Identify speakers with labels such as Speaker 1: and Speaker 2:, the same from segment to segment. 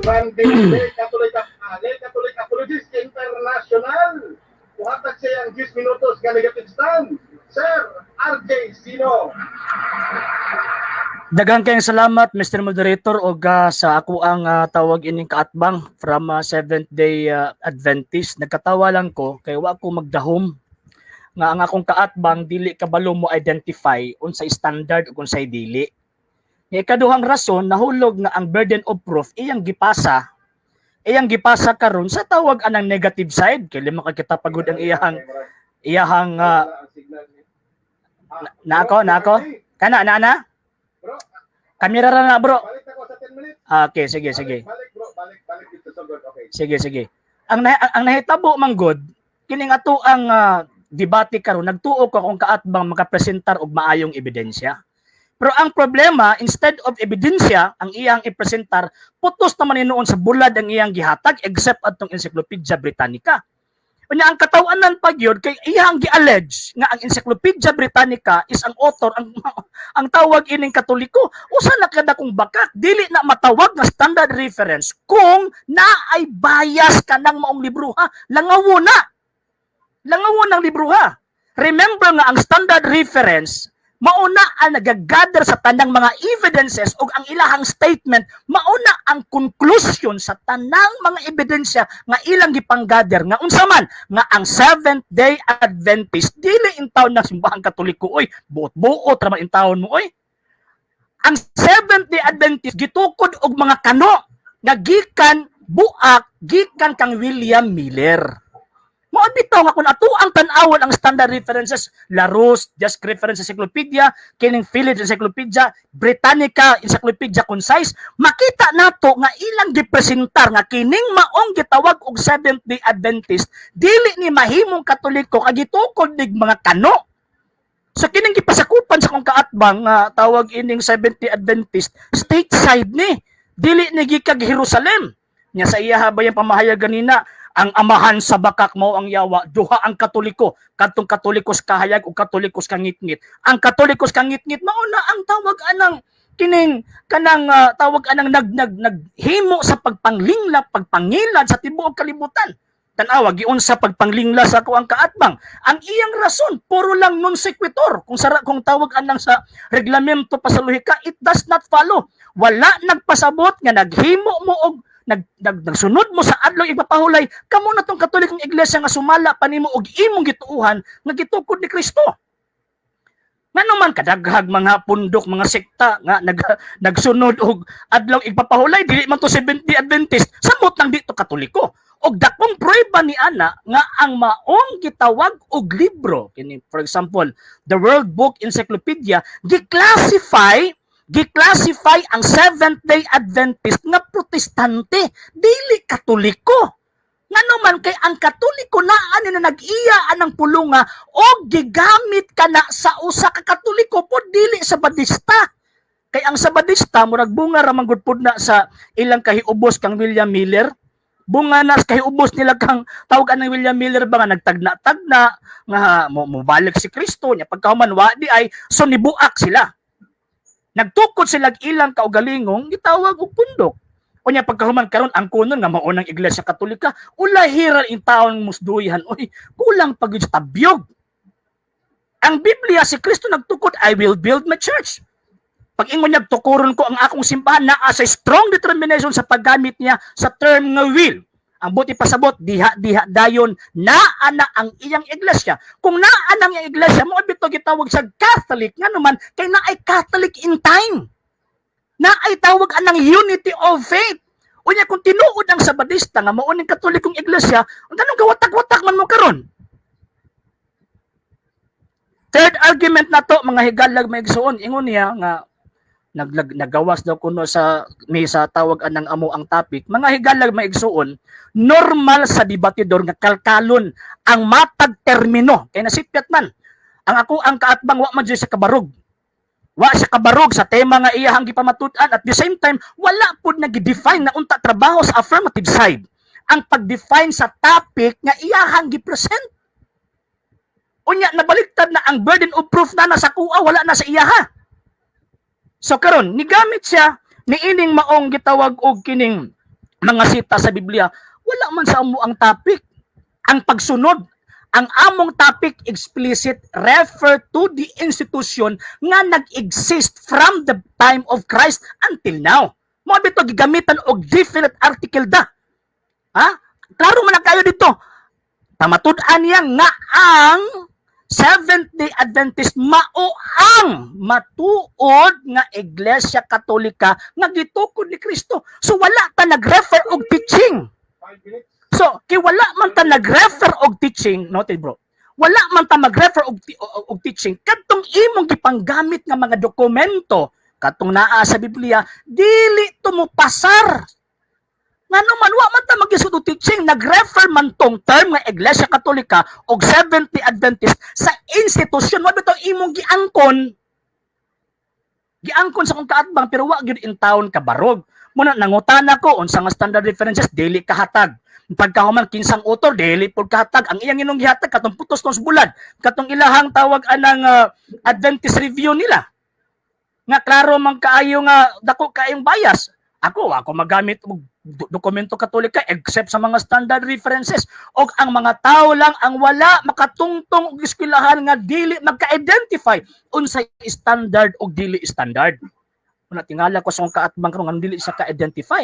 Speaker 1: from the Catholic Apologist International. Kuhatag siya ang 10 minutos nga negative stand. Sir RJ Sino.
Speaker 2: Daghang kayong salamat Mr. Moderator og sa ako ang tawag ining kaatbang from Seventh-day Adventist. Nagkatawa lang ko kay wa ko magdahom nga ang akong kaatbang dili kabalo mo identify unsay standard ug unsay dili. Ikaduhang rason nahulog nga ang burden of proof iyang gipasa karon sa tawag anang negative side kay lima ka kita pagud ang iyahang nako kana na kamera ra na bro. Okay, sige. Balik dito sa God. Okay. Sige. Ang nahitabo man god kining ato ang debate karon nagtuo ko kung kaatbang makapresentar og maayong ebidensya. Pero ang problema, instead of ebidensya, ang iyang ipresentar, putos naman inoon sa bulad ang iyang gihatag except atong Encyclopedia Britannica. Unya ang katawanan pag yun, kay iyang gi-allege nga ang Encyclopedia Britannica is ang author, ang tawag ining Katoliko, usa na kada kong bakak, dili na matawag na standard reference kung naay bias ka ng maong libro ha. Langawon ang libro ha. Remember nga ang standard reference, mauna ang nagagather sa tanang mga evidences o ang ilahang statement, mauna ang conclusion sa tanang mga ebidensya nga ilang gipanggather nga unsa man nga ang Seventh-day Adventist dili in taon na simbahang Katoliko oy, buot-buot ra man in taon mo oy. Ang Seventh-day Adventist gitukod og mga kano nga gikan kang William Miller. Mao bitaw nga kun ato ang tan-awon ang standard references, Larousse Just Reference Encyclopedia, kining Phillips Encyclopedia, Britannica Encyclopedia Concise, makita nato nga ilang gipresentar nga kining maong gitawag og Seventh-day Adventist dili ni mahimong Katoliko kag gitukod dig mga kano. So kining gipasakupan sa kong kaatbang nga tawag ining Seventh-day Adventist stateside ni, dili ni gikag Jerusalem. Nya sa iya habayang pamahayag ganina, ang amahan sa bakak mao ang yawa, duha ang Katoliko, kadtong Katolikos kahayag ug Katolikos kangitngit. Ang Katolikos kangitngit mao na ang tawag anang kining kanang tawag anang naghimo sa pagpanglingla, pagpangilad sa tibuok kalibutan. Tan-awa giun sa pagpanglingla sa ako ang kaatbang. Ang iyang rason puro lang non sequitur. Kung tawag anang sa reglamento pasaluhika, it does not follow. Wala nagpasabot nga naghimo mo og nagsunod mo sa adlaw ipapahulay kamo na tong Katolikong iglesia nga sumala panimo og imong gituuhan nga gitukod ni Kristo. Ngano man kadaghag mga pundok, mga sekta nga nagsunod og adlaw ipapahulay dili man to Seventh-day Adventist, samot lang dito Katoliko. Og dakong prueba ni ana nga ang maong gitawag og libro kini, for example, the World Book Encyclopedia, giclassify ang Seventh-day Adventist nga protestante, dili Katoliko. Ngano man kay ang Katoliko naa ni na nag-iya anang pulunga o gigamit kana sa usa ka Katoliko po dili Sabadista. Kay ang Sabadista murag bunga ra man gud pud na sa ilang kahiubos kang William Miller. Bunga na kahiubos nila kang tawag anang William Miller ba nga nagtagna-tagna nga mobalik si Kristo nya pagkahuman wa di ay so nibuak sila. Nagtukod sila ilang kaugalingong gitawag og pundok. Unya pagkahuman karon ang kunon nga mao nang Iglesia Katolika, ulahiran in taon musduyan oy, kulang pag sa tabyog. Ang Biblia si Kristo nagtukod, I will build my church. Pag ingon niya tukuron ko ang akong simbahan na sa strong determination sa paggamit niya sa term nga will. Ang buti pasabot diha dayon naa na ang iyang iglesia. Kung naa na ang iyang iglesia mo bito gitawag sa Catholic nga naman kay naay Catholic in time. Naay tawag anang unity of faith. Unya kung tinuod ang Sabadista nga mao ning Katolikong iglesia, untanong gawatak-watak man mo karon. Third argument nato mga higalag maigsuon ingon niya nga nagawas daw kuno sa may sa tawag anang amo ang topic, mga higalag maigsuon, normal sa debatidor nga kalkalon ang matag termino kay nasipyat man ang ako ang kaatbang wa man sa kabarog, wa sa kabarog sa tema nga iyahang gipamatud-an, at the same time wala pud nag-define na unta trabaho sa affirmative side ang pag-define sa topic nga iyahang gipresent. Unya nabaliktad na ang burden of proof na nasa kuha, wala na sa iyaha. So karon nigamit siya ni ining maong gitawag og kining mga sita sa Biblia, wala man sa amo ang topic. Ang pagsunod, ang among topic explicit refer to the institution nga nag-exist from the time of Christ until now. Mo bito gigamitan og definite article da. Ha? Klaro man na kayo dito. Pamatud-an niya nga ang Seventh-day Adventist mao ang matuod nga Iglesia Katolika nga gitukod ni Kristo. So wala ta nag-refer og teaching. So wala man ta nag-refer og teaching, noted bro. Wala man ta mag-refer og teaching kadtong imong gipanggamit nga mga dokumento katong naa sa Biblia dili tumupasar. Ngano man wa man ta magisud og teaching, nag-refer man tong term nga Iglesia Katolika og Seventh-day Adventist sa institusyon wa bitaw imong giangkon. Giangkon sa kung kaatbang pero wa gyud in town kabarog. Muna nangutana ko unsa nga standard references dili kahatag. Pagkahuman kinsang author dili pud kahatag. Ang iyang inong gihatag katong putos tong bulad, katong ilahang tawag anang Adventist review nila. Nga klaro man kaayo nga dako kaayong bias. Ako magamit og dokumento Katolika except sa mga standard references. Og ang mga tao lang ang wala makatungtong og eskwelahan nga dili magka-identify unsay standard og dili standard. Una tingala ko sa kaatbang karon nga dili siya ka-identify.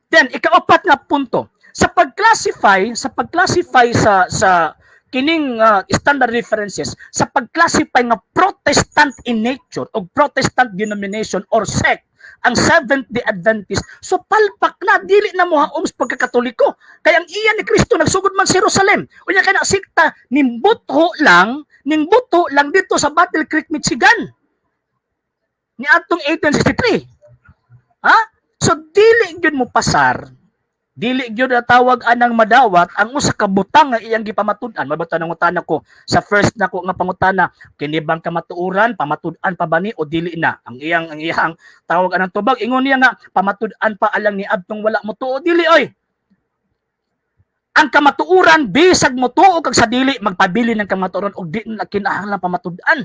Speaker 2: Then ikaapat nga punto, sa pag-classify sa kining standard references, sa pag-classify nga Protestant in nature o Protestant denomination or sect ang Seventh-day Adventist, so palpak na dili na mo haom sa pagkakatoliko. Kaya ang iya ni Kristo nagsugod man sa Jerusalem. Unya kay na sikta nimbutho lang dito sa Battle Creek, Michigan. Ni atong 1863. Ha? So dili gyud mo pasar. Dili gyud tawag anang madawat ang usa ka butang nga iyang gipamatud-an. Mabata nang utana ko sa first nako nga pangutana, kini bang kamatuoran, pamatud-an pa ba ni o dili na? Ang iyang tawag anang tubag ingon niya nga pamatud-an pa alang ni adtong wala mo tuo dili oy. Ang kamatuoran bisag mo tuo kag sa dili magpabili ng kamatuoran og di na kinahanglan pamatud-an.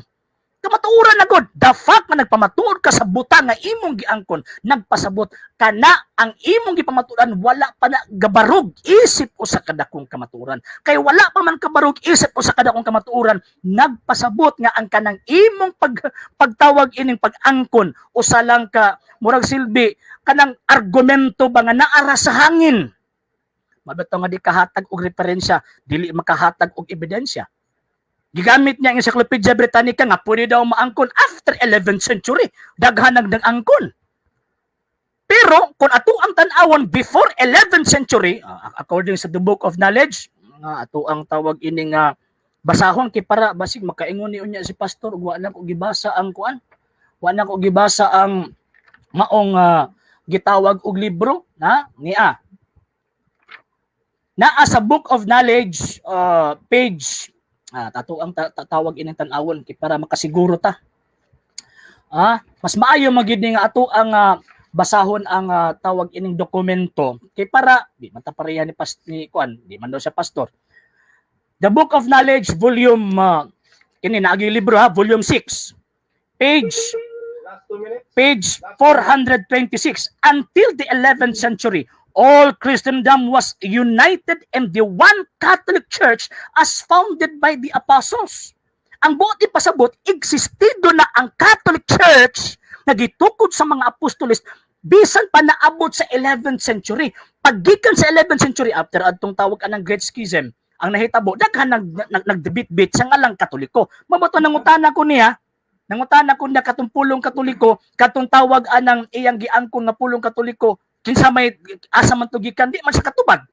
Speaker 2: Kamatuoran na god, the fact nga nagpamatuod ka sa butang nga imong giangkon, nagpasabot kana ang imong gipamatuoran wala pa na gabarog isip o sa kadakong kamatuoran. Kay wala pa man kabarog isip o sa kadakong kamatuoran, nagpasabot nga ang kanang imong pagtawag ining pag-angkon o sa lang ka murag silbi kanang argumento ba nga naara sa hangin. Mabato nga di kahatag og referensya, dili makahatag og ebidensya. Gigamit niya ang Encyclopedia Britannica nga pwede daw maangkon after 11th century. Daghan ng angkon. Pero kung ato ang tan-awon before 11th century, according sa the Book of Knowledge, ato ang tawag ining basahon kay para basig makaingon ni unya si pastor ug wa na ko gibasa ang kuan. Wa na ko gibasa ang maong gitawag og libro na niya. Naa sa Book of Knowledge page tato ang tawag ining tan-awon kay para makasiguro ta. Mas maayo magid nga ato ang basahon ang tawag ining dokumento kay para di man ta pareha ni kuan, di man daw siya pastor. The Book of Knowledge volume kini naagi libro volume 6. Page 426 until the 11th century. All Christendom was united in the one Catholic Church as founded by the apostles. Ang buot ipasabot, existido na ang Catholic Church na gitukod sa mga apostoles bisan pa naabot sa 11th century. Paggikan sa 11th century, after adtong tawag anang Great Schism, ang nahitabo, daghan nagdebit-bit sa ngalang Katoliko. Mabato nangutana ko niya, nangutana ko na katong pulong Katoliko, katong tawag anang iyang giangkon nga pulong Katoliko, kinsa may asa man tugikan di man sa katubag.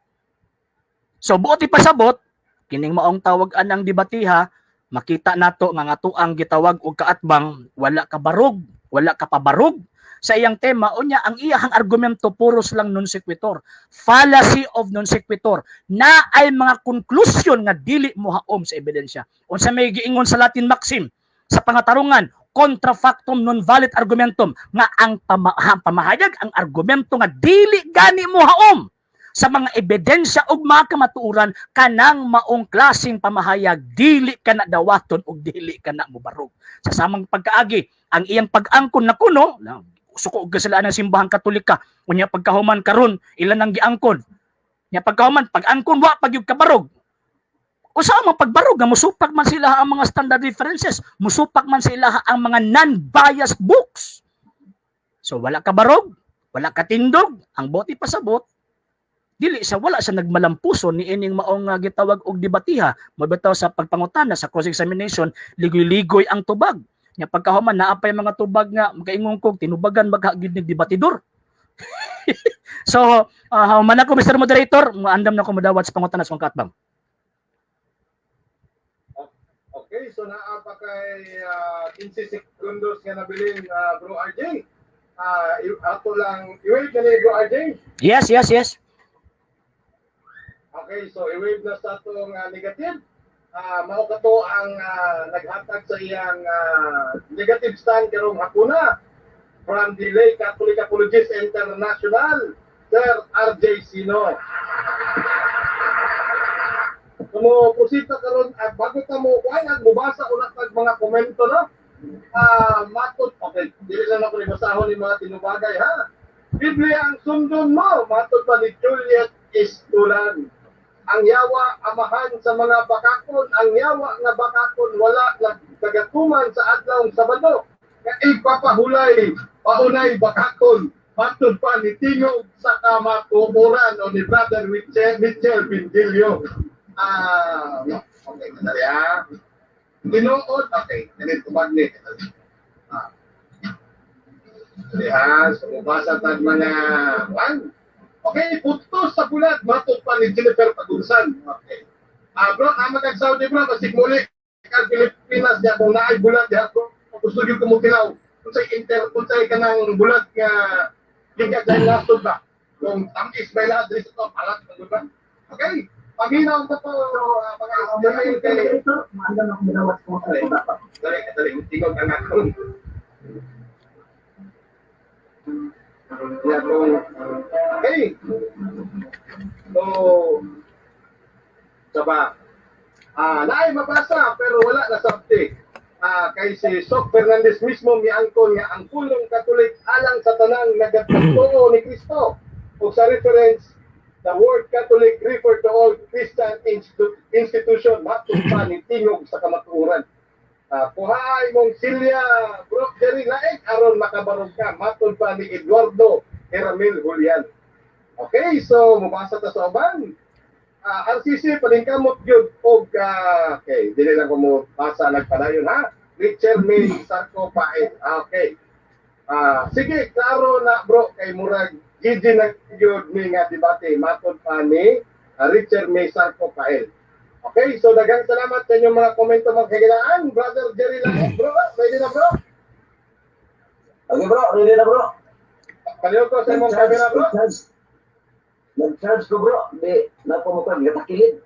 Speaker 2: So buot ipasabot kining maong tawag anang debatiha, makita nato nga atoang gitawag og kaatbang wala ka barog, wala ka pabarog sa iyang tema. Unya ang iyang argumento puros lang non sequitur, fallacy of non sequitur, na ay mga conclusion nga dili mohaom sa ebidensya. Unsa may giingon sa Latin maxim sa pangatarungan, contra factum non valid argumentum, nga ang pamahayag ang argumento nga dili gani mo haom sa mga ebidensya ug mga kamatuoran, kanang maong klaseng pamahayag dili ka na dawaton ug dili ka na mobarog. Sa samang pagkaagi ang iyang pag-angkon na kuno, suko sila ng simbahang Katolika. Unya pagkahuman karon ilan ang giangkon. Nya pagkahuman pag-angkon wa pag yung kabarog. Usa man pagbarog nga musupak man sila ang mga standard references, musupak man sila ang mga non-biased books. So wala ka barog, wala ka tindog, ang bote pasabot. Dili sa wala sa nagmalampuson ni ining maong gitawag og debatiha, mabitaw sa pagpangutana sa cross examination, ligoy-ligoy ang tubag. Nya pagkahuman naapay mga tubag nga makaingon kog tinubagan maghagid ni debatidor. So, man ako Mr. Moderator, maandam na ko modawat sa pangutana sa mga katbang.
Speaker 1: Okay, so naapa kay 15 sekundos nga nabilin Bro RJ. Ato lang i-wave na ni Bro RJ.
Speaker 2: Yes.
Speaker 1: Okay, so i-wave na sa atong negative. Mao kato ang naghatag sa iyang negative stand karong hapuna from the Lay Catholic Apologists International, Sir RJ Sino. Kumo pusita karon bago ta mo kuan mubasa ulat tag mga komento no. Matud okay, dili lang ako ibasahon ni mga tinubagay ha. Biblia ang sundon mo, matud pa ni Juliet Istulan. Ang yawa amahan sa mga bakakon, ang yawa nga bakakon wala nagkagatuman sa adlaw Sabado. Nga ipapahulay, paunay bakakon, matud pa ni Tingog sa kamatuoran o ni Brother Mitchell Pintilio. Okay, kadali ha. Tinuod, okay, ganito magnet. Kadali ha, sumubasa tag mga, okay, putos sa bulat, matod pa ni Jennifer Pagunsan. Okay. Bro, naman Saudi bro, kasi muli, kag Pilipinas niya, kung naay bulat niya, gusto nyo kumutilaw. Kung sa'y ka ng bulat nga, yung kagay nasod ba? Kung tamis may lahat rin ito, palat ka ba? Okay. Paginaw ko po, mga kay ito, maandang ako minawat ko. Dali, tingog ang ako. Okay. So, saba. Naay mabasa, pero wala na sabti. Kay si Sok Fernandez mismo miangkon nga ang pulong Katolik alang sa tanang nagatagtuo ni Kristo. O sa reference, the word Catholic refer to all Christian institution matod pa ni tingog sa kamatuoran. Kuhay mong Silya Bro Jerry Laek aron makabarog ka matod pa ni Eduardo Heramil Julian. Okay, so mabasa ta sa uban. RCC palingkamot gyud og okay, dili lang ko mo basa nagpadayon ha. Richard May Sarko Paet. Okay. Sige, klaro na bro kay murag Gigi na yun ni nga debate, matod pa ni Richard May Sarko Pael. Okay, so daghang salamat sa inyong mga komento mga kagilaan. Brother Jerry Laek, bro, ready na bro?
Speaker 3: Okay bro, ready na bro.
Speaker 1: Kaliw ko sa imong camera bro.
Speaker 3: Nag-charge ko bro, di napamukha, gatakilid.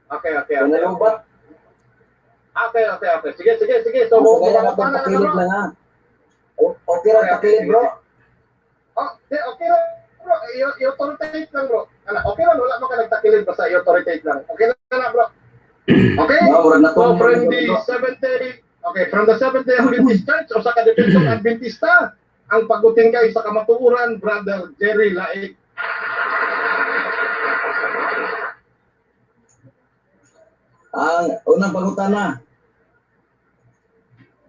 Speaker 1: Okay.
Speaker 3: Panalubat.
Speaker 1: Okay. Sige. So,
Speaker 3: kaya na pagtakilid na nga. Okay ra, takilid bro.
Speaker 1: Okay lang bro, i-authoritate lang bro. Okay lang, wala mo ka nagtakilid basta i-authoritate lang. Okay na bro. Okay? So from the Seventh-day Adventist Church o sa Kadepensong Adventista, ang paguting kay sa kamatuuran, Brother Jerry Laek.
Speaker 3: Ang unang pangutana,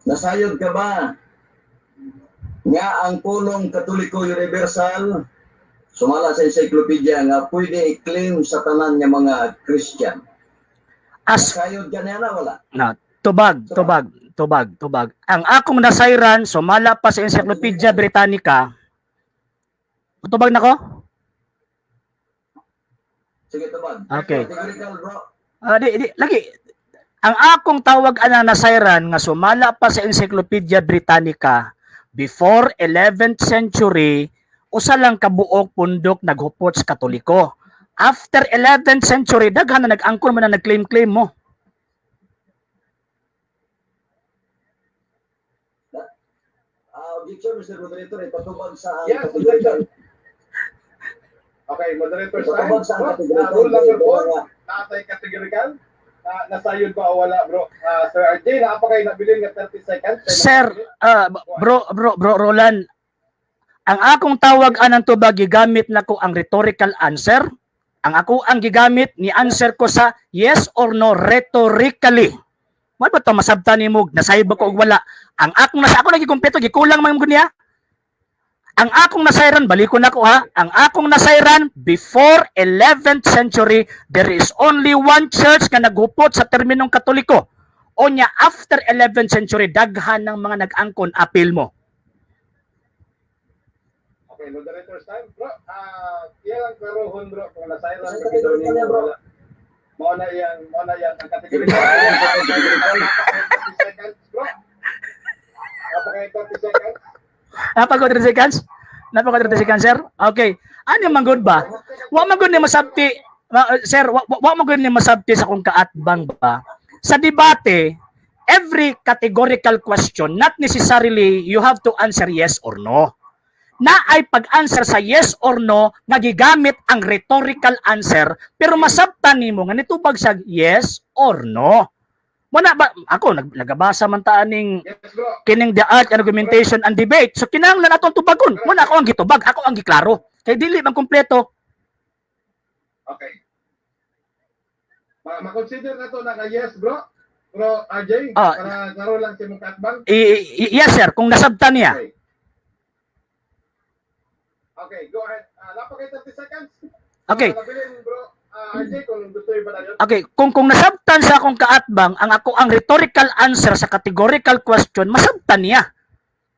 Speaker 3: nasayod ka ba nga ang pulong Katoliko Universal sumala sa encyclopedia nga pwede i-claim sa tanan nga mga Christian? Nasayod ka niya na wala?
Speaker 2: Na, tubag. Ang akong nasayran sumala pa sa Encyclopedia Britannica. Tubag na ko?
Speaker 3: Sige, tubag.
Speaker 2: Okay.
Speaker 3: Categorical, bro.
Speaker 2: Lagi. Ang akong tawag ana nasayran nga sumala pa sa Encyclopedia Britannica before 11th century, usa lang kabuok pundok naghupot sa Katoliko. After 11th century, daghan na nag-angkor man na nag-claim mo.
Speaker 3: Objection, Mr. Moderator, ipatubag sa
Speaker 1: categorical. Okay, moderator
Speaker 3: ipatubag sa categorical.
Speaker 1: Rule number 4, natay categorical. Nasayod ba o wala, bro? Sir RJ, naapa kayo nabilin nga 30 seconds?
Speaker 2: Sir, bro Roland, Ang akong tawag anang tubag gigamit nako ang rhetorical answer. Ang ako ang gigamit ni answer ko sa yes or no rhetorically. Mo ba to masabtan nimo nasayod ba ko og wala? Ang akong nasa ako lagi kumpleto gikulang man gunya. Ang akong nasayran, balikon ako ha, ang akong nasayran, before 11th century, there is only one church na naghupot sa terminong Katoliko. O niya, after 11th century, daghan ng mga nag-angkon, apil mo.
Speaker 1: Okay, moderator's time. Bro, ilang klarohon bro, kung nasayran
Speaker 3: Sa
Speaker 1: sa
Speaker 3: kategory
Speaker 1: Kidoni
Speaker 3: niya, bro.
Speaker 1: wala. Mauna yan, ang kategory ko. 30 seconds, bro. Napaka 30 seconds.
Speaker 2: Napag 30 seconds? Napag 30 seconds, sir? Okay. Ano man good ba? Wa man good ni masabti, sir, wa man good ni masabti sa kung kaatbang ba? Sa debate, every categorical question, not necessarily you have to answer yes or no. Na ay pag-answer sa yes or no, nagigamit ang rhetorical answer, pero masabtan nimo nga nitubag sa yes or no. Muna ba ako nagabasa man ta aning
Speaker 1: Yes, bro.
Speaker 2: kining the art and argumentation and debate. So kinahanglan atong tubagon. Muna ako ang gitubag, ako ang giklaro. Kay dili man kumpleto.
Speaker 1: Okay. Ma-consider na to na yes, bro. Bro, RJ,
Speaker 2: Ah.
Speaker 1: para klaro lang si mong katbang.
Speaker 2: Yes sir, kung nasabtan niya.
Speaker 1: Okay. Okay, go ahead. Napaka 30 seconds.
Speaker 2: Okay.
Speaker 1: Nabilin, bro. RJ, kung gusto yung ba
Speaker 2: Okay, kung nasabtan sa akong kaatbang, ang ako ang rhetorical answer sa categorical question, masabtan niya.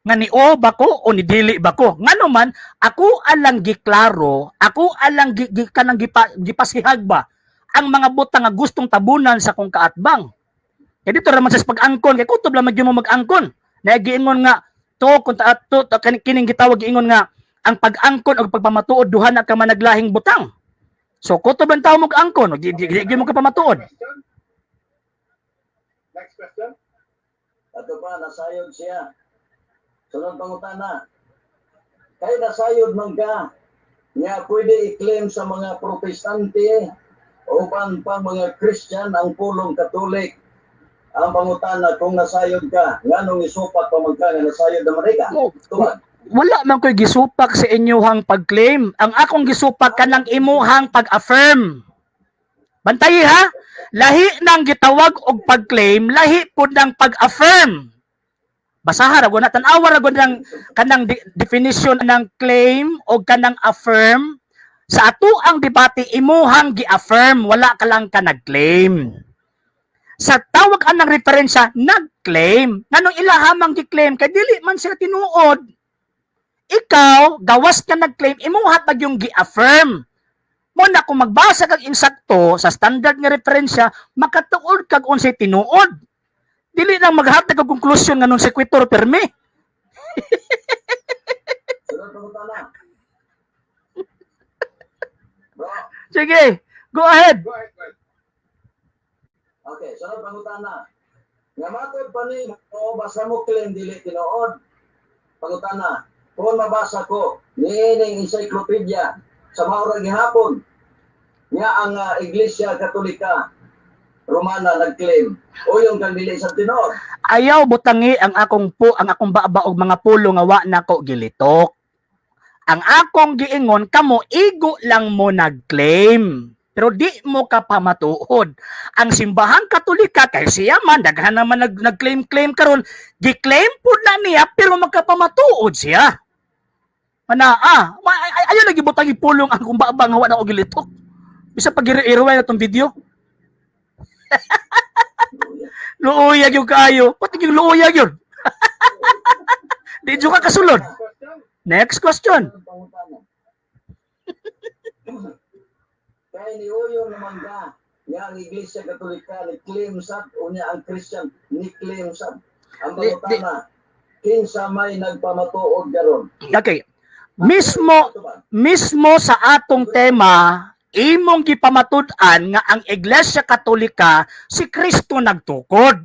Speaker 2: Nga ni o bako o ni dili bako. Ngano man, ako alang giklaro, ako alang kanang gipasihag ba ang mga butang nga gustong tabunan sa akong kaatbang. Kaya dito raman sa pag-angkon, kay kutob lang mo mag-angkon. Nagiingon nga to kung kining gitawag giingon nga ang pag-angkon o pagpamatuod duha na ka managlahing butang. So, kutob lang tao mag-angkon, di mo ka pamatuod.
Speaker 1: Next question.
Speaker 3: Ato pa, nasayod siya. Sunod pangutana. Kaya nasayod man ka, nga pwede i-claim sa mga protestante o pa mga Christian ang pulong Katolik. Ang pangutana, kung nasayod ka, nga nung isupat pa man ka nga nasayod na Marika. Tuwag.
Speaker 2: Wala man ko'y gisupak sa inyuhang pag-claim. Ang akong gisupak kanang imuhang pag-affirm. Bantay ha? Lahi nang gitawag og pag-claim, lahi pud nang pag-affirm. Basaha ra na tan-awa ra ng kanang definition ng claim o kanang affirm. Sa ato ang debate imuhang gi-affirm, wala ka lang ka nag-claim. Sa tawag anang referensya, nag-claim. Nganong ilahamang gi-claim kay dili man sila tinuod. Ikaw, gawas ka nag-claim, imuhat pag yung gi-affirm. Muna kung magbasa kag insakto sa standard nga referensya, makatuod kag unsay tinuod. Dili lang maghatag og konklusyon nga nung sequitur permi.
Speaker 3: Sunod pangutana. Bro,
Speaker 2: Sige, go ahead.
Speaker 1: Go ahead, go ahead.
Speaker 3: okay, sunod pangutana. Nga matod pa ni o basa mo claim dili tinuod. Pangutana, kung mabasa ko niining encyclopedia sa maurang gihapon nga ang Iglesia Katolika Romana nag-claim o yung kanili sa tinuod.
Speaker 2: Ayaw butangi ang akong baba og mga pulo nga wa nako gilitok. Ang akong giingon kamo igo lang mo nag-claim. Pero di mo ka pamatuod. Ang simbahang Katolika kay siya man daghan naman nag-claim karon, gi-claim pud na niya pero magkapamatuod siya. Mana ayo lagi butang ipulong ang kumbaba nga wa na og gilitok. Bisa pag i-rewind na tong video. Luuyag yung kayo. Pati yung luuyag yun. Di ka kasulod. Next question.
Speaker 3: Kaya niuyo naman ka nga ang Iglesia Katolika ni-claim sad o niya ang Christian ni-claim sad. Ang pangutana, kinsa may nagpamatuod garon.
Speaker 2: Okay. Mismo sa atong tema, imong gipamatud-an nga ang Iglesia Katolika si Kristo nagtukod.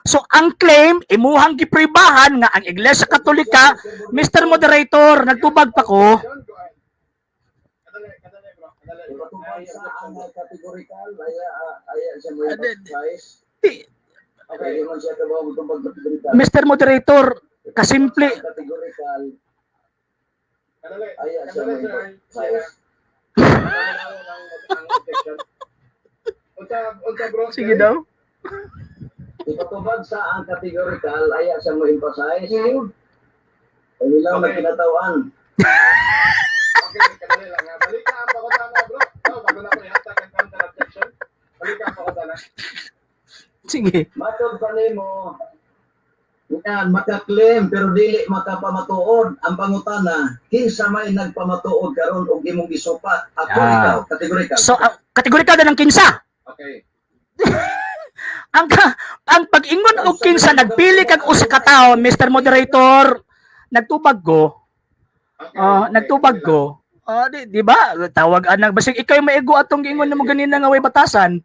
Speaker 2: So ang claim imuhang gipribahan nga ang Iglesia Katolika, Mr. Moderator, nagtubag pa ko.
Speaker 3: Ipatubay sa ang categorical, aya siya mo size. Okay, yun siya kabaw mo itong pag-categorical.
Speaker 2: Mr. Moderator, kasimple,
Speaker 3: Categorical,
Speaker 1: Kadali.
Speaker 3: Aya siya
Speaker 1: Kadali, sir.
Speaker 3: ma-emphasize.
Speaker 1: Ang objection. Unsa bro?
Speaker 2: Sige daw.
Speaker 3: Ipatubag sa ang categorical, aya siya ma-emphasize. Panilaw na
Speaker 1: Okay.
Speaker 3: kinatawan.
Speaker 1: Okay, kadali lang. Balik ka ang pakutana, bro. Bago na ko ihatag ang counter objection. Balik ka ang pakutana.
Speaker 2: Sige.
Speaker 3: Matod pa nimo. Yan, makaklaim pero dili makapamatuod. Ang pangutana, kinsa may nagpamatuod karon og imong gisupat? Ako ikaw, categorical.
Speaker 2: So, kategorikal na ng kinsa.
Speaker 1: Okay.
Speaker 2: Ang pag-ingon og kinsa nagpili kag usa ka tawo, Mr. Moderator, nagtubag ko.
Speaker 1: Okay.
Speaker 2: Nagtubag ko. Di ba? Tawag anang basig ikaw yung maigo atong giingon mo ganina nga way batasan.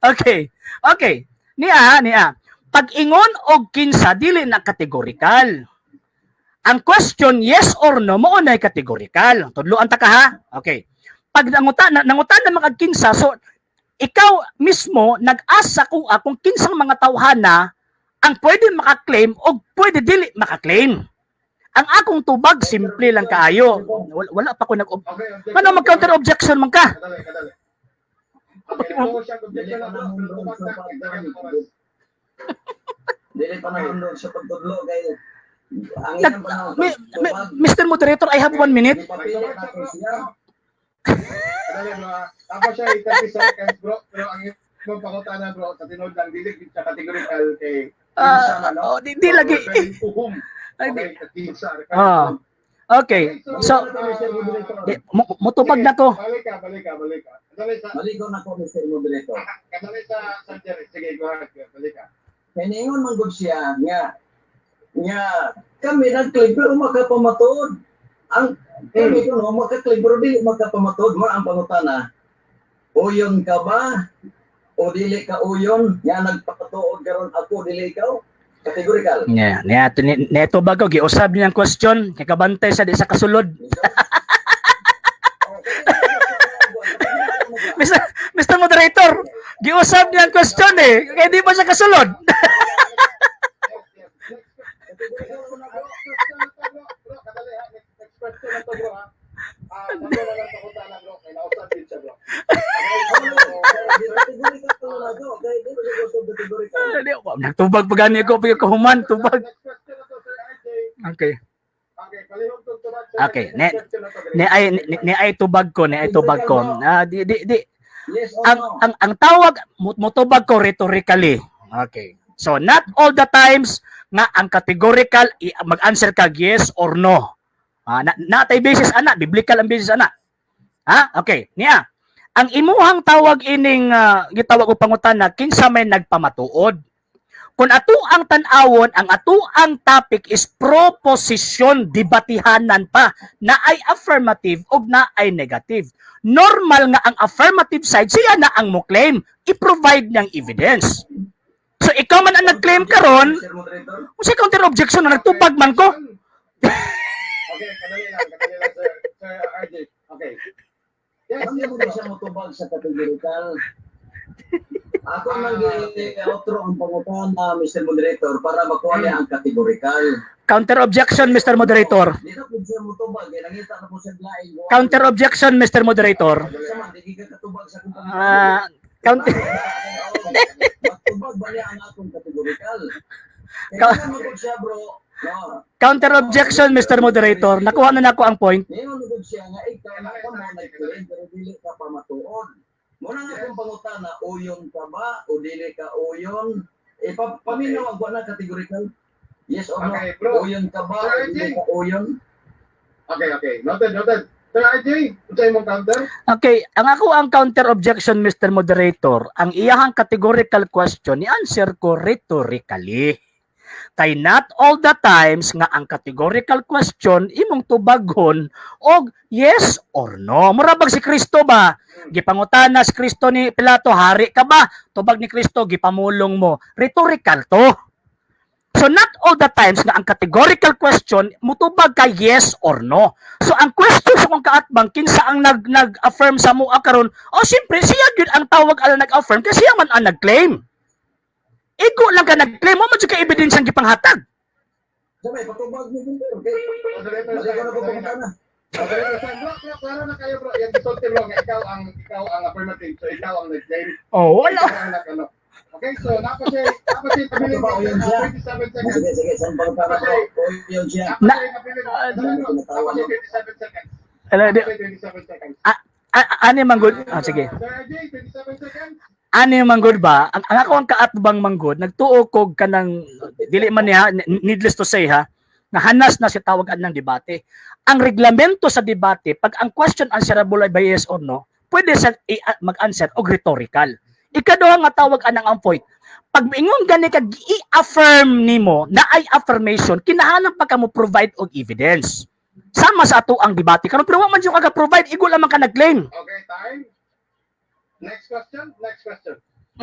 Speaker 1: Okay.
Speaker 2: Okay. Niya. Pag-ingon og kinsa dili na kategorikal. Ang question yes or no mo na kategorikal. Tudloan ta ka ha. Okay. Pag nangutan na mga kinsa, so ikaw mismo nag-asa kung akong kinsang mga tawhana ang pwede makaklaim o pwede dili makaklaim. Ang akong tubag simple lang kaayo. Wala pa ko
Speaker 1: Okay.
Speaker 2: ano mag-counter objection man ka?
Speaker 1: Kadali. Okay, ako siya objection na bro. Pero tubag na. Daghan ng oras.
Speaker 3: Dili pa naman doon sa pagtudlo kay ang ilang panahon tubag.
Speaker 2: Mr. Moderator, I have 1 minute.
Speaker 3: Ipapili natin siya.
Speaker 1: Kadali bro. Ako siya 30 seconds bro. Pero ang ibang pakutana bro, sa tinod lang, dili sa categorical kay
Speaker 2: Di lagi.
Speaker 1: Uhum.
Speaker 2: Ay,
Speaker 1: Okay, kinsa.
Speaker 2: Okay. So, mutubag na to.
Speaker 1: Balik ka.
Speaker 3: Maligo na ko, Mr. Moderator.
Speaker 1: Kadali sa surgery. Sige, go ahead. Balik ka.
Speaker 3: Kaningon man gud siya nga kami nag-claim pero makapamatuod. Ang kami kuno maka-claim pero dili makapamatuod mo ang pangutana. Uyon ka ba? O dili ka uyon? Nga nagpatuod karon ako dili ikaw? Categorical.
Speaker 2: Neto bago giusab niyang question kay kabantay sa di sa kasulod. Mr. Moderator, giusab niyang question kay di pa siya kasulod. Nagtubag pa gani ko pag kahuman tubag. Okay. Okay, ni ay tubag ko. Di
Speaker 3: Yes or no?
Speaker 2: ang tawag mutubag ko rhetorically. Okay. So not all the times nga ang categorical mag-answer ka yes or no. Natay basis ana, biblical ang basis ana. Okay, niya. Ang imuhang tawag ining gitawag og pangutana kinsa may nagpamatuod. Kung ato ang tan-awon, ang ato ang topic is proposition, debatihanan pa na ay affirmative o na ay negative. Normal nga ang affirmative side, siya na ang mo claim. I-provide niyang evidence. So ikaw man ang nag-claim karon,
Speaker 3: Mr. Moderator.
Speaker 2: kung sa counter objection na nagtubag man ko.
Speaker 1: Okay, kadali lang, Sir RJ. Okay. Yes,
Speaker 3: Ano mo siya motubag sa categorical? Ako lang outro ang pangutana, Mr. Moderator, para makuha niya ang categorical.
Speaker 2: Counter objection, Mr. Moderator.
Speaker 3: Di na po siya motubag, nangita na po siya laing.
Speaker 2: Counter objection, Mr. Moderator.
Speaker 3: Sama, di ka katubag sa kung
Speaker 2: Counter
Speaker 3: Matubag ba niya ang atong categorical? Kaya mo po siya, bro. No.
Speaker 2: Counter objection, Mr. Moderator. Nakuha na nako ang point.
Speaker 3: Ngayon mo siya nga ikaw na ka mo nag-claim pero dili ka pa matuon. Muna nga kung pangutana, uyon ka ba o dili ka uyon? Paminaw ang na categorical. Yes or no?
Speaker 1: Okay, bro.
Speaker 3: Uyon ka ba
Speaker 1: Sir
Speaker 3: o dili ka uyon?
Speaker 1: Okay. Noted. Sir RJ, unsay mong counter?
Speaker 2: Okay, ang ako ang counter objection, Mr. Moderator, ang iyahang categorical question, i-answer ko rhetorically. Kay not all the times nga ang categorical question imong tubaghon og yes or no. Murabag si Kristo ba? Gipangutana si Kristo ni Pilato, hari ka ba? Tubag ni Kristo, gipamulong mo. Rhetorical to. So not all the times nga ang categorical question mutubag ka yes or no. So ang question sa kung kaatbang kinsa ang nag-affirm sa mua karon, siyempre siya gyud ang tawag ala nag-affirm kasi siya man ang nag-claim. Ego lang ka nag-claim mo man ka evidence ang gipanghatag.
Speaker 3: Sabi, patubag mo dito. Okay.
Speaker 1: Moderator
Speaker 3: Balik ko na po
Speaker 1: sign.
Speaker 3: pagkana.
Speaker 1: Moderator sign. Bro, klaro na kayo bro. Yung gisulti bro, nga ikaw ang affirmative. So ikaw ang nag-claim.
Speaker 2: Oh, wala.
Speaker 1: Ikaw ang nag-ano. Okay, so napasay pabiling
Speaker 3: Ano ba, yun siya?
Speaker 1: 27 seconds.
Speaker 3: Sige, saan pagkana ko? O, yun siya.
Speaker 1: Napasay napasay 27 seconds.
Speaker 2: Ala, di,
Speaker 1: Napasay 27 seconds.
Speaker 2: ani manggod. Ah, sige.
Speaker 1: Sir RJ, 27 seconds.
Speaker 2: Ani manggod ba? Ang ako ang kaatbang manggod, nagtuo kog kanang dili man niya needless to say ha, na hanas na si tawagan ng debate. Ang reglamento sa debate, pag ang question answerable ay by yes or no, pwede sa mag-answer og rhetorical. Ikaduha nga tawag anang ang point. Pag ingon gani ka i-affirm nimo na ay affirmation, kinahanglan pa ka mo provide og evidence. Sama sa ato ang debate. Karon pero wa man jud ka provide, igol lamang ka nag-claim.
Speaker 1: Okay, time. Next question. 4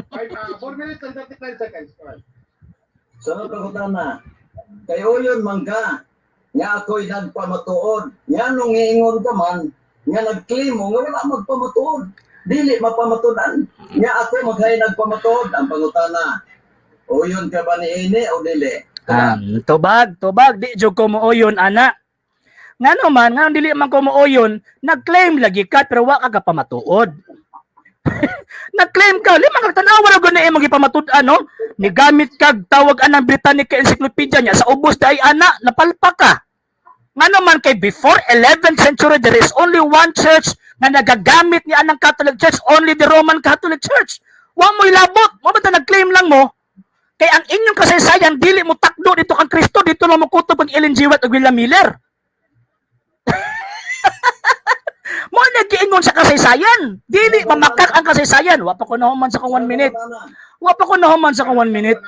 Speaker 1: minutes and 39 seconds. Alright.
Speaker 3: Sunod ko na. Kayo yun, mangga. Nga ako'y nagpamatuod. Nga nung iingon ka man, nga nag-claim mo, nga wala magpamatuod. Dili mapamatudan. Nga ako maghay nagpamatuod. Ang pangutana. O yun ka ba ni Ine o dili?
Speaker 2: Tubag. Di jud ko mo oyon, ana. Nga naman, nga dili man ko mo oyon, nag-claim lagi ka, pero wa ka pamatuod. Nag-claim ka, lima kag tanawa ra gud na imong gipamatud ano, ni gamit kag tawag anang Britannica Encyclopedia niya sa ubos day ana, napalpa ka. Nga naman kay before 11th century there is only one church na nagagamit ni anang Catholic Church, only the Roman Catholic Church. Wa mo ilabot, mo ba nag-claim lang mo? Kay ang inyong kasaysayan dili mo takdo dito kang Kristo, dito lang mo kutob ang Ellen G. White ug William Miller. Mo nagiingon sa kasaysayan. Dili mamakak ang kasaysayan. Wa pa ko nahuman sa kong 1 minute. Wa pa ko nahuman sa kong 1 minute.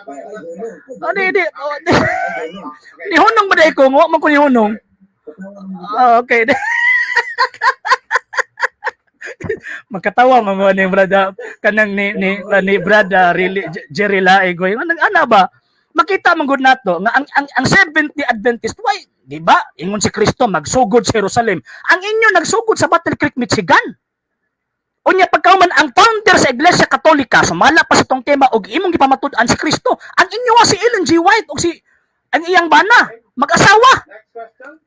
Speaker 2: Di. Nihunong ba dai ko? Wa man ko nihunong. Okay. Magkatawa mga ni brada kanang ni brada really Jerry Laegoy. Ana ba? Makita man gud nato nga ang Seventh-day Adventist why, di ba? Ingon si Kristo magsugod sa Jerusalem. Ang inyo nagsugod sa Battle Creek, Michigan. Unya pagkauman ang founder sa Iglesia Katolika sumala pa sa tong tema og imong gipamatud-an si Kristo. Ang inyo nga si Ellen G. White og si ang iyang bana mag-asawa.
Speaker 1: Next question.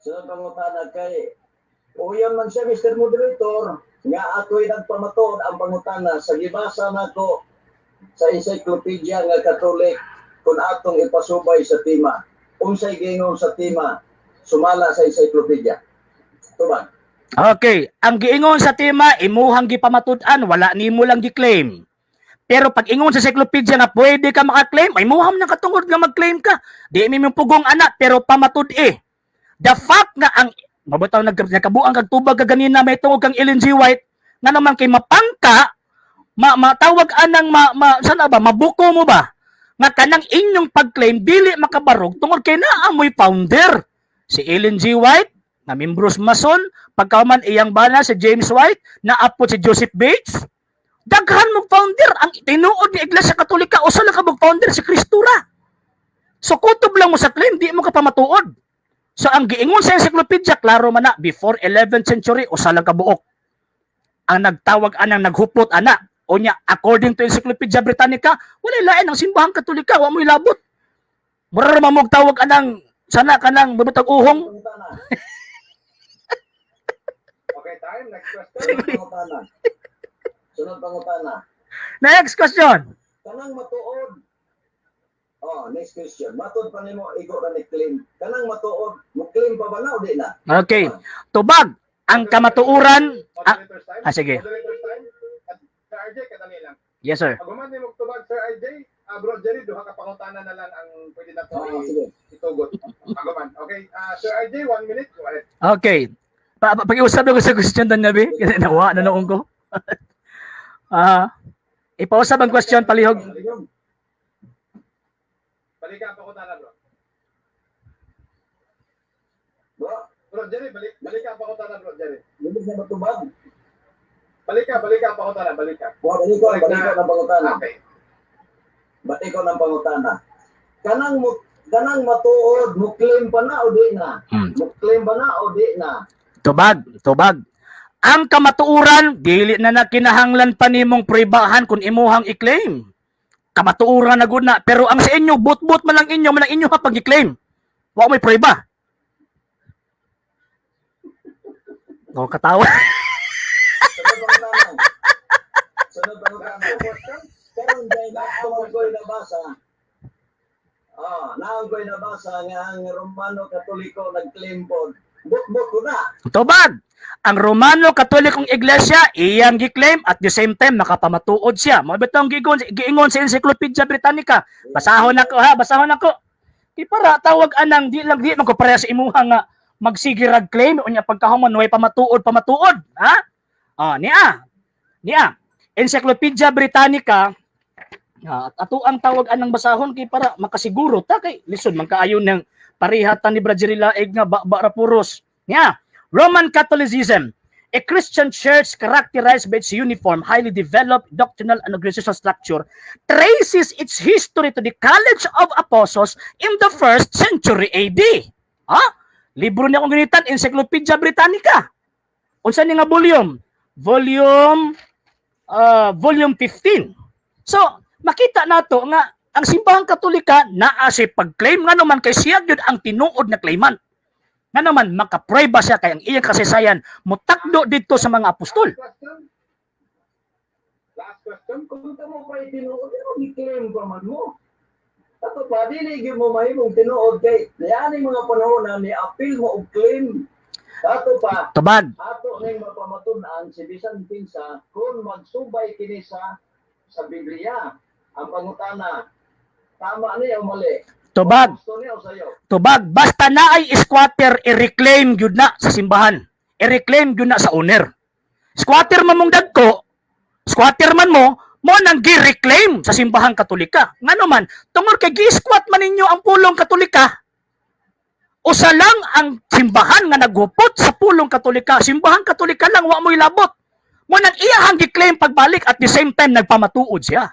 Speaker 3: Sunod pangutana kay uyon man siya, Mr. Moderator, nga ako'y nagpamatuod ang pangutana sa gibasa nako sa encyclopedia nga Katolik kung atong ipasubay sa tema. Unsay giingon sa tema sumala sa encyclopedia. Tubag.
Speaker 2: Okay, ang giingon sa tema imuhang gipamatud-an, wala nimo lang gi-claim. Pero pag ingon sa encyclopedia na pwede ka maka-claim, ay muham na katungod nga mag-claim ka. Di mi pugong anak pero pamatud The fact nga ang mabutaw nagkabuang kag tubag ka ganina may tungod kang Ellen G. White nga naman kay mapangka matawag anang sana ba mabuko mo ba nga kanang inyong pag-claim dili makabarog tungod kay naamoy founder si Ellen G. White na membros mason pagkaman iyang bana si James White na apo si Joseph Bates daghan mo founder ang tinuod ni Iglesia Katolika usa lang ka founder si Kristura so kutob lang mo sa claim di mo ka pamatuod. So ang giingon sa encyclopedia klaro man na before 11th century usa lang ka buok ang nagtawag anang naghupot ana unya according to Encyclopedia Britannica wala lain ang simbahang Katolika wa mo ilabot mura ra mamog tawag anang sana kanang babutag uhong.
Speaker 1: Okay, time. Next question.
Speaker 3: Sunod pangutana.
Speaker 2: Next question.
Speaker 3: Kanang matuod. Oh, next question. Matuod pa nimo igo ra ni claim. Kanang matuod, mo claim pa ba na o di na?
Speaker 2: Okay. Tubag ang kamatuuran.
Speaker 1: Moderator's time.
Speaker 2: Sige.
Speaker 1: Moderator's time. Sir RJ, kadali lang.
Speaker 2: Yes sir.
Speaker 1: Pag human mo tubag, Sir RJ, Bro Jerry, duha ka pangutana na lang ang pwede na to
Speaker 3: Sige.
Speaker 1: itugot. Aguman. Okay, Sir RJ, 1 minute. Go ahead.
Speaker 2: Okay. Pag-iusap ko sa question dan nabi kasi nawa na noong ko. Ipausap ang question palihog.
Speaker 1: Balik ka pangutana, bro.
Speaker 3: Bro,
Speaker 1: Bro Jerry, balik ka pangutana, Bro Jerry.
Speaker 3: hindi na matubag.
Speaker 1: Balik ka pangutana, balik ka.
Speaker 3: Balik ko ng pangutana.
Speaker 1: Okay.
Speaker 3: Balik ko ng pangutana. Kanang matuod, mo claim pa na o di na? Mo claim ba na o di na?
Speaker 2: Tubag. Ang kamatuuran dili na kinahanglan pa nimong pribahan kung imuhang i-claim. kamatuuran na gud na, pero ang sa inyo but man lang inyo ha pag-claim. Wa may prueba. Oh, katawa.
Speaker 3: Sunod ba pero hindi na ako ko'y nabasa. Naang ko'y nabasa nga ang Romano Katoliko nag-claim po. But ko na.
Speaker 2: Tubag. Ang Romano Katolikong Iglesia iyang gi-claim at the same time nakapamatuod siya. Mo bitong giingon sa Encyclopedia Britannica. Basahon ako. Di para tawag anang di man ko pareha sa imuha nga magsigirag claim unya pagkahumon way pamatuod. Ha? Niya. Encyclopedia Britannica ato ang tawag anang basahon kay para makasiguro ta kay lisod man kaayo ng parihatan ni Brajeri laeg nga bara puros. Niya. Roman Catholicism, a Christian church characterized by its uniform, highly developed doctrinal and organizational structure, traces its history to the College of Apostles in the 1st century AD. Libro niya kung ganitan, Encyclopedia Britannica. Unsa ni nga volume? Volume 15. So, makita nato nga ang simbahang Katolika naa si pag-claim nga naman kay siya gyud ang tinuod na claimant. Nga naman makaprueba siya kay ang iyang kasaysayan mutakdo dito sa mga apostol.
Speaker 3: Last question, kung mo pa itinuod, i-claim pa man mo. Ato pa, dili mo mahimong tinuod kay nayani mga panahon na ni-appeal mo og claim. Ato pa,
Speaker 2: Tubag.
Speaker 3: ato ning mapamatun-an si bisan kinsa kung magsubay kini sa Biblia. Ang pangutana, tama niya o mali?
Speaker 2: Tubag. Basta na ay squatter, i-reclaim yun na sa simbahan. I-reclaim yun na sa owner. Squatter man mong dagko, squatter man mo nang gi-reclaim sa simbahang Katolika. Nga naman, tungod kay gi-squat man ninyo ang pulong Katolika, usa lang ang simbahan nga naghupot sa pulong Katolika. Simbahang Katolika lang, wa mo'y labot. Mo nang iyahang gi-claim pagbalik at the same time nagpamatuod siya.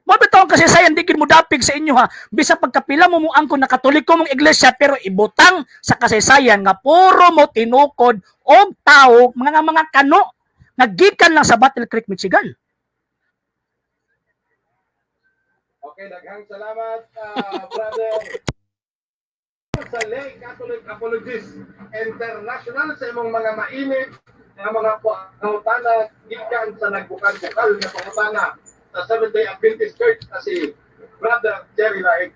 Speaker 2: Mabitaw kasi sayan di mo dapig sa inyo ha. Bisa pagkapila mo ang na Katoliko mong iglesia pero ibutang sa kasaysayan nga puro mo tinukod og tao mga kano nga gikan lang sa Battle Creek, Michigan.
Speaker 1: Okay, daghang salamat brother sa Lay Catholic Apologists International sa imong mga mainit nga mga pangutana gikan sa nagbukal-bukal nga pangutana sa Seventh-day Adventist Church na si Brother Jerry Laig.